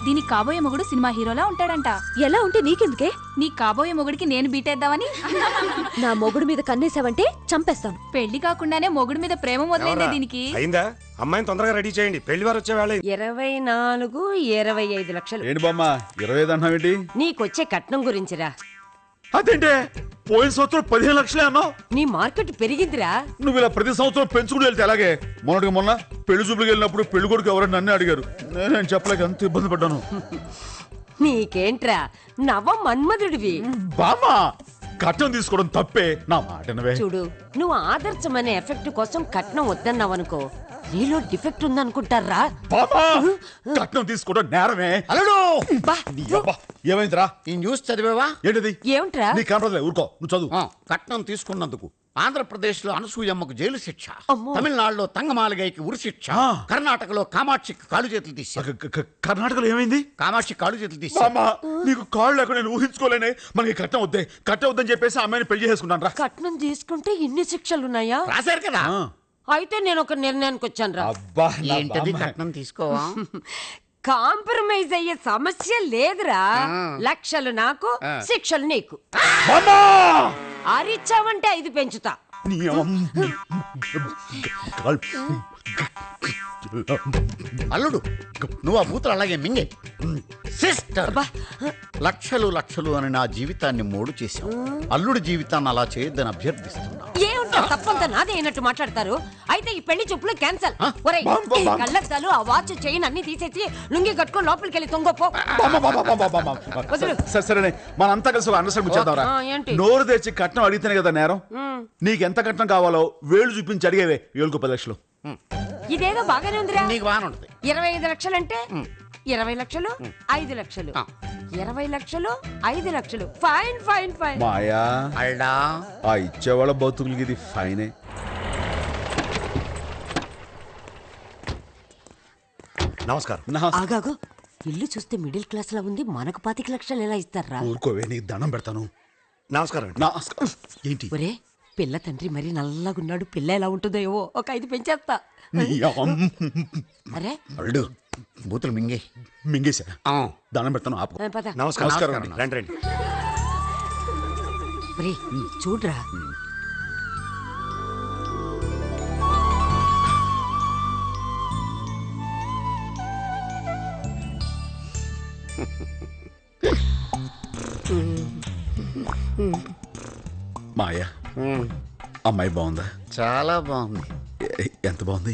దీనికి కాబోయే మొగుడు సినిమా హీరోలా ఉంటాడంట. ఎలా ఉంటే నీకెందుకే? నీ కాబోయే మొగుడికి నేను బీటేద్దామని. నా మొగుడు మీద కన్నేసావంటే చంపేస్తాను. పెళ్లి కాకుండానే మొగుడు మీద ప్రేమ మొదలైందే దీనికి. అయిందా? అమ్మాయిని తొందరగా రెడీ చేయండి, పెళ్లి వారు వచ్చే వేళ. 24, 25 లక్షలు. ఏంటి బామ్మ 25 అన్నావేంటి? నీకొచ్చే కట్నం గురించిరా. అదేంటే పోయిన సంవత్సరం 15 లక్షలే అన్నావు. నీ మార్కెట్ పెరిగిందిరా. నువ్వు ఇలా ప్రతి సంవత్సరం పెంచుకుంటూ వెళ్తే అలాగే. మొన్న పెళ్లి చూపులకు వెళ్ళినప్పుడు పెళ్లి కొడుకు ఎవరైనా నన్ను అడిగారు. నేను చెప్పలేక ఎంత ఇబ్బంది పడ్డాను. నీకేంట్రా నవ మన్మధుడివి. బామ్మ కట్నం తీసుకోవడం తప్పే, నా మాట చూడు, నువ్వు ఆదర్శమనే ఎఫెక్ట్ కోసం కట్నం వద్దన్నావనుకో, నీలో డిఫెక్ట్ ఉందనుకుంటారా. కట్నం తీసుకోవడం నేరమే. ఏమైందిరా? ఈ న్యూస్ చదివేవా? ఏంటిది? ఏమిట్రా? నీ కనపడలే, ఊరుకో, నువ్వు చదువు. కట్నం తీసుకున్నందుకు ఆంధ్రప్రదేశ్ లో అనసూయమ్మకు జైలు శిక్ష, తమిళనాడులో తంగమాలగైకి ఉరి శిక్ష, కర్ణాటకలో కామాక్షికి కాళ్ళు చేతులు తీశారు. కర్ణాటకలో ఏమైంది? కామాక్షి కాళ్ళు చేతులు తీశారు. నీకు కాళ్ళు లేకుండా నేను ఊహించుకోలేనే. మనకి కట్నం వద్దని చెప్పేసి అమ్మాయిని పెళ్లి చేసుకున్నాను రా. కట్నం తీసుకుంటే ఇన్ని శిక్షలున్నాయా? రాశారు కదా. అయితే నేను ఒక నిర్ణయానికి వచ్చాను రా. ఏంటది? కట్నం తీసుకోవా? కాంప్రమైజ్ అయ్యే సమస్య లేదురా. లక్షలు నాకు, శిక్షలు నీకు. ఆరిచ్చావంటే 5 పెంచుతా. అల్లుడు, నువ్వు ఆ బూతులు అలాగే మింగే. సిస్టర్, లక్షలు లక్షలు అని నా జీవితాన్ని మోడు చేశావు. అల్లుడి జీవితాన్ని అలా చేయొద్దని అభ్యర్థిస్తున్నా. ఏముంటా తప్పంతా నాదే అయినట్టు మాట్లాడతారు. అయితే ఈ పెళ్లి చూపులు క్యాన్సల్. కళ్ళద్దాలు, ఆ వాచ్, చైన్ అన్ని తీసేసి లుంగి కట్టుకొని లోపలికి వెళ్ళి తొంగపో. సరే మనంతా కలిసి ఒక అండర్స్టాండ్ చేద్దాంరా. నోరు తెచ్చి కట్నం అడిగితేనే కదా నేరం. నీకెంత కట్నం కావాలో వేలు చూపించి అడిగేవే. 10 లక్షలు. ఇదేదో బాగానే ఉందిరా. నీకు బాగానే ఉంటుంది. 25 లక్షలంటే 20 లక్షలు, 5 లక్షలు, 20 లక్షలు, 5 లక్షలు. Fine fine fine. మాయా అల్డా, ఆ ఇచ్చేవాళ్ళ బతుకులకి ఇది ఫైనే. నమస్కారం. ఆగాగు, ఇల్లు చూస్తే మిడిల్ క్లాస్ లా ఉంది. మనకు 25 లక్షలు ఎలా ఇస్తారా? ఊరుకోవే, నీకు దండం పెడతాను. నమస్కారం. ఏంటి? ఒరే, పిల్ల తండ్రి మరి నల్లగున్నాడు. పిల్ల ఎలా ఉంటుందో ఏవో ఒక 5 పెంచేస్తా. అరే అల్లుడు, బూతులు మింగే. మింగేశా. దండం పెడతాను, ఆపు. నమస్కారం. రండి. ఒరే చూడ్రా. మాయా, అమ్మాయి బాగుందా? చాలా బాగుంది. ఎంత బాగుంది?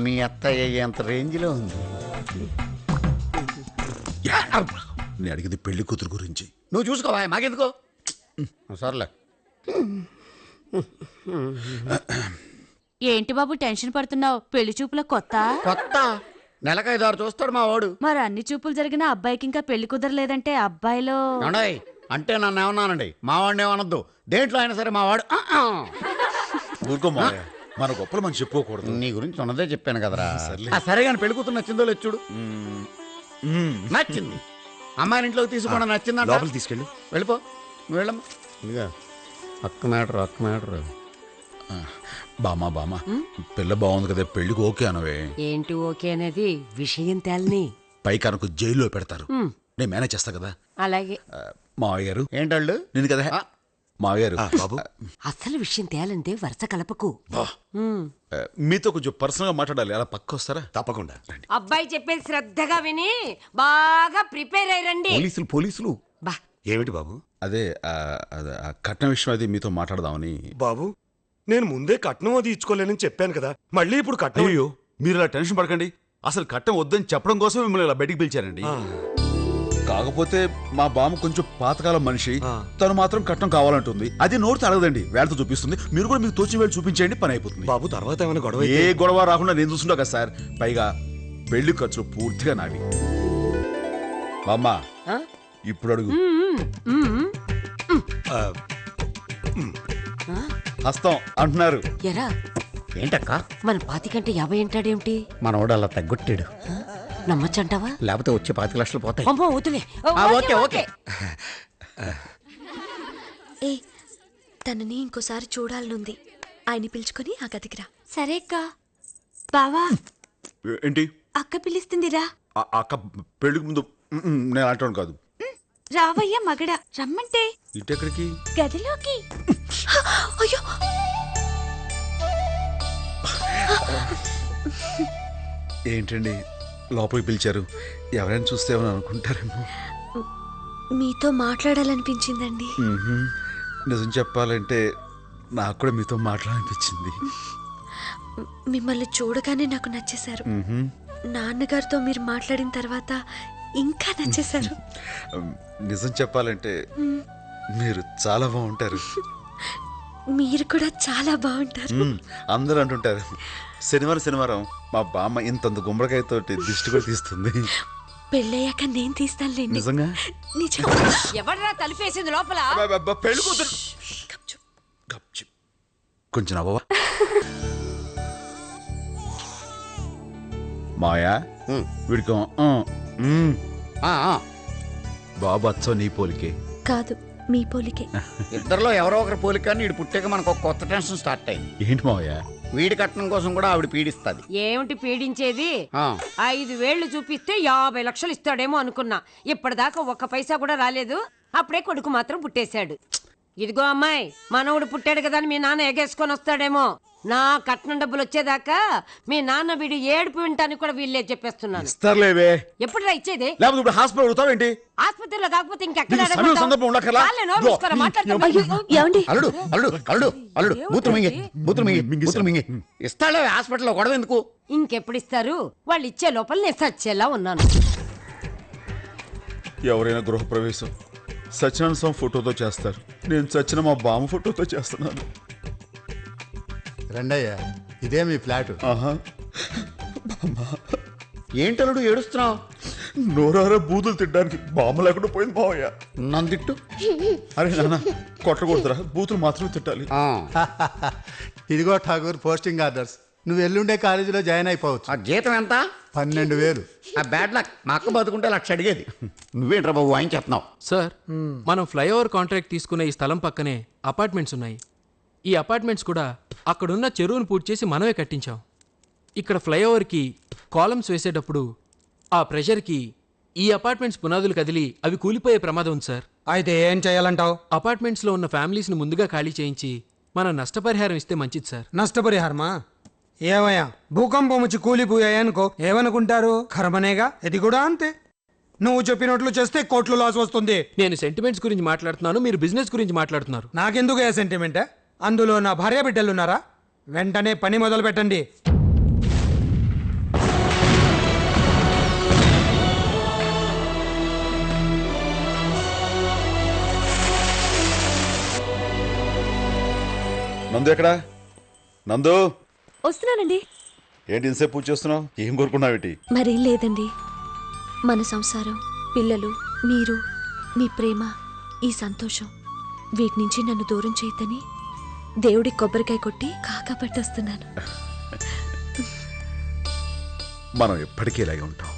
మీ అత్తయ్య ఎంత రేంజ్ లో ఉంది. నేను అడిగింది పెళ్లి కూతురు గురించి. నువ్వు చూసుకోవా, మాకెందుకో. సర్లే. ఏంటి బాబు టెన్షన్ పడుతున్నావు? పెళ్లి చూపుల కొత్త నెలకైదారు చూస్తాడు మా వాడు. మరి అన్ని చూపులు జరిగిన అబ్బాయికి ఇంకా పెళ్లి కుదరలేదంటే అబ్బాయిలో అంటే నన్ను ఏమన్నానండి, మా వాడిని ఏమనొద్దు. దేంట్లో అయినా సరే మా వాడు. ఊరుకో మాయా, మన గొప్పలు మనం చెప్పుకోకూడదు. నీ గురించి ఉన్నదే చెప్పాను కదరా. సరే కానీ పెళ్లి కూతురు నచ్చిందో లేదు చూడు. నచ్చింది. అమ్మాయిని ఇంట్లోకి తీసుకోవడం నచ్చిందా? లోపలికి తీసుకెళ్ళు. వెళ్ళిపో, నువ్వు వెళ్ళమ్మా. ఇదిగా అక్క మ్యాటర్. బామా పిల్ల బాగుంది కదా, పెళ్లికి ఓకే అనవే. ఏంటి ఓకే అనేది విషయం తేలని. పైకనకు జైల్లో పెడతారు, నేను మేనేజ్ చేస్తా కదా. అలాగే. మావయ్య గారు. ఏంటళ్ళు? నేను కదా మావయ్య గారు. బాబు, అసలు విషయం తేలంటే వరుస కలపకు. మీతో కొంచెం పర్సనల్ గా మాట్లాడాలి, అలా పక్క వస్తారా? తప్పకుండా. అబ్బాయి చెప్పేది శ్రద్ధగా విని బాగా ప్రిపేర్ అయ్యండి. పోలీసులు. బా ఏమిటి బాబు? అదే కట్న విషయం అది మీతో మాట్లాడదామని. బాబు, నేను ముందే కట్నం అది ఇచ్చుకోలేనని చెప్పాను కదా, మళ్ళీ ఇప్పుడు కట్నం. అయ్యో, మీరు ఇలా టెన్షన్ పడకండి. అసలు కట్నం వద్దని చెప్పడం కోసం మిమ్మల్ని ఇలా బయటికి పిలిచారండి. కాకపోతే మా బామ్మ కొంచెం పాతకాలం మనిషి, తను మాత్రం కట్నం కావాలంటుంది. అది నోటితో అడగదండి, వేళతో చూపిస్తుంది. మీరు కూడా మీకు తోచిన వేళ చూపించేయండి, పని అయిపోతుంది. బాబు, తర్వాత ఏమైనా గొడవ? ఏ గొడవ రాకుండా నేను చూస్తుంటా కదా సార్. పైగా పెళ్లి ఖర్చులు పూర్తిగా నావి. బామ్మ ఇప్పుడు అడుగు. హస్తం అంటున్నారు. ఎరా ఏంటక్క? మన 25 కంటే 50 అంటాడేమిటి? మనోడు అలా తగ్గొట్టాడు. నమ్మచ్చంటావా? లేకపోతే వచ్చే 25 లక్షలు పోతాయి. అమ్మో వదిలే. Okay okay. ఏ తనని ఇంకోసారి చూడాలనుంది. ఆయన పిలుచుకొని ఆ గదికి రా. సరే అక్క. బావా, ఏంటి? అక్క పిలుస్తుందిరా. అక్క పెళ్లికి ముందు నేను అంటాను కాదు. రావయ్యా మగడ రమ్మంటే ఇటెక్కడికి? గదిలోకి. అయ్యో ఏంటండి లోపలికి పిలిచారు? ఎవరైనా చూస్తే ఏమని అనుకుంటారేమో. మీతో మాట్లాడాలనిపించిందండి. నిజం చెప్పాలంటే నాకు కూడా మీతో మాట్లాడాలనిపించింది. మిమ్మల్ని చూడగానే నాకు నచ్చేశారు. నాన్నగారితో మీరు మాట్లాడిన తర్వాత ఇంకా నచ్చేశారు. నిజం చెప్పాలంటే మీరు చాలా బాగుంటారు. మీరు కూడా చాలా బాగుంటారు. అందరూ అంటుంటారు. శనివారం మా బామ్మ ఇంతంత గుమ్మడికాయతో దిష్టి కూడా తీస్తుంది. పెళ్ళయ్యాక నేను తీస్తానులేండి. నిజంగా? నిజం. ఎవడరా తలుపేసింది లోపల? పెళ్లి కూతురు. కొంచెం నవ్వవా? మాయా వీడికి బాబు అచ్చో నీ పోలికే. కాదు మీ పోలికే. ఇద్దరిలో ఎవరో ఒకరు పోలిక కానీ వీడు పుట్టాక మనకు ఒక కొత్త టెన్షన్ స్టార్ట్ అయింది. ఏంటి మావయ్య? వీడి కట్నం కోసం కూడా ఆవిడ పీడిస్తుంది. ఏమిటి పీడించేది? ఆ. 5 వేళ్లు చూపిస్తే 50 లక్షలు ఇస్తాడేమో అనుకున్నా. ఇప్పటిదాకా ఒక్క పైసా కూడా రాలేదు. అప్పుడే కొడుకు మాత్రం పుట్టేశాడు. ఇదిగో అమ్మాయి, మనవడు పుట్టాడు కదా అని మీ నాన్న ఎగేసుకొని వస్తాడేమో. నా కట్నం డబ్బులు వచ్చేదాకా మీ నాన్న వీడు ఏడుపు వింటానికి కూడా వీళ్ళే చెప్పేస్తున్నాను. ఇస్తారులేవే. ఎప్పుడురా ఇచ్చేది? లేకపోతే ఇప్పుడు హాస్పిటల్ అడుగుతావేంటి? ఆస్పత్రిలో కాకపోతే ఇంకెక్కడ నీకు సమయం సందర్భం ఉండక్కర్లా? అయ్యో ఏమండి? అల్లుడు అల్లుడు అల్లుడు అల్లుడు బూతులు మింగి బూతులు మింగి బూతులు మింగి ఇస్తాడే హాస్పిటల్లో గొడవ ఎందుకు? ఇంకెప్పుడు ఇస్తారు? వాళ్ళు ఇచ్చే లోపల నేను సచ్చేలా ఉన్నాను. ఎవరైనా గృహప్రవేశం సత్యనారాయణ స్వామి ఫోటోతో చేస్తారు. నేను సచిన మా బామ్మ ఫోటోతో చేస్తున్నాను. రండయ్యా, ఇదే మీ ఫ్లాట్. ఆహా, ఏంటల్లుడు ఏడుస్తున్నావు? నోరారా బూతులు తినడానికి బామ్మ లేకుండా పోయింది మావయ్య. నన్ను తిట్టు. అరే నాన్న కొట్టకూడదురా, బూతులు మాత్రమే తిట్టాలి. ఇదిగో ఠాగూర్ పోస్టింగ్ ఆర్డర్స్. నువ్వు ఎల్లుండే కాలేజీలో జాయిన్ అయిపోవచ్చు. ఆ జీతం ఎంత? 12,000. ఆ బ్యాడ్ లక్. మా అక్క బతుకుంటే 1,00,000 అడిగేది. నువ్వేంట్రా బాబు వాయించేస్తున్నావు? సార్, మనం ఫ్లైఓవర్ కాంట్రాక్ట్ తీసుకునే ఈ స్థలం పక్కనే అపార్ట్మెంట్స్ ఉన్నాయి. ఈ అపార్ట్మెంట్స్ కూడా అక్కడున్న చెరువును పూర్తి చేసి మనమే కట్టించాం. ఇక్కడ ఫ్లైఓవర్కి కాలమ్స్ వేసేటప్పుడు ఆ ప్రెషర్కి ఈ అపార్ట్మెంట్స్ పునాదులు కదిలి అవి కూలిపోయే ప్రమాదం ఉంది సార్. అయితే ఏం చేయాలంటావు? అపార్ట్మెంట్స్లో ఉన్న ఫ్యామిలీస్ని ముందుగా ఖాళీ చేయించి మనం నష్టపరిహారం ఇస్తే మంచిది సార్. నష్టపరిహారమా? ఏమయ్యా, భూకంపం వచ్చి కూలిపోయాయనుకో ఏమనుకుంటారు? కర్మనేగా, ఇది కూడా అంతే. నువ్వు చెప్పినట్లు చేస్తే కోట్లు లాస్ వస్తుంది. నేను సెంటిమెంట్స్ గురించి మాట్లాడుతున్నాను, మీరు బిజినెస్ గురించి మాట్లాడుతున్నారు. నాకెందుకు ఏ సెంటిమెంట్? అందులో నా భార్య బిడ్డలున్నారా? వెంటనే పని మొదలు పెట్టండి. నందు ఎక్కడా? నందు, వస్తున్నానండి. ఏంటి ఇంతసేపు పూజ చేస్తున్నావు? ఏం కోరుకున్నావేటి? మరేం లేదండి. మన సంసారం, పిల్లలు, మీరు, మీ ప్రేమ, ఈ సంతోషం, వీటి నుంచి నన్ను దూరం చేయతని దేవుడికి కొబ్బరికాయ కొట్టి కాకా పట్టొస్తున్నాను. మనం ఎప్పటికీ ఇలాగే ఉంటాం.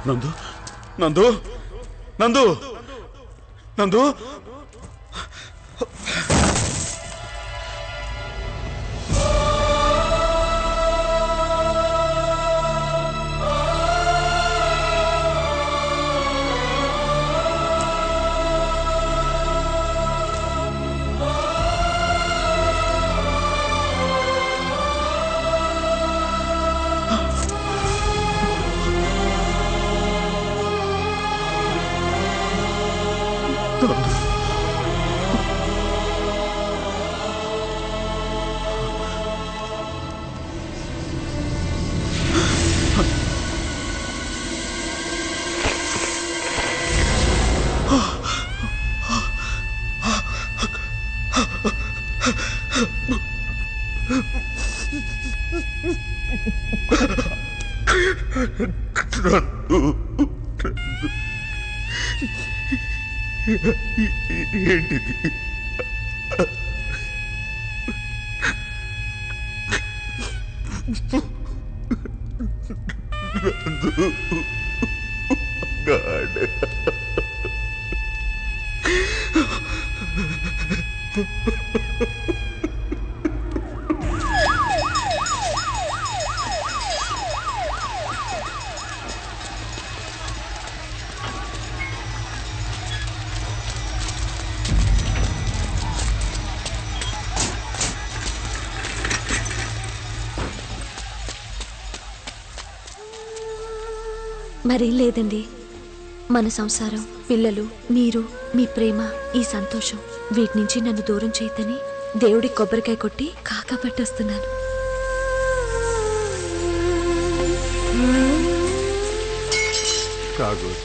నందు నందు నందు నందు ఏంటిది? మరేం లేదండి. మన సంసారం, పిల్లలు, మీరు, మీ ప్రేమ, ఈ సంతోషం వీటి నుంచి నన్ను దూరం చేయతని దేవుడికి కొబ్బరికాయ కొట్టి కాకా పట్టొస్తున్నాను. ఠాగూర్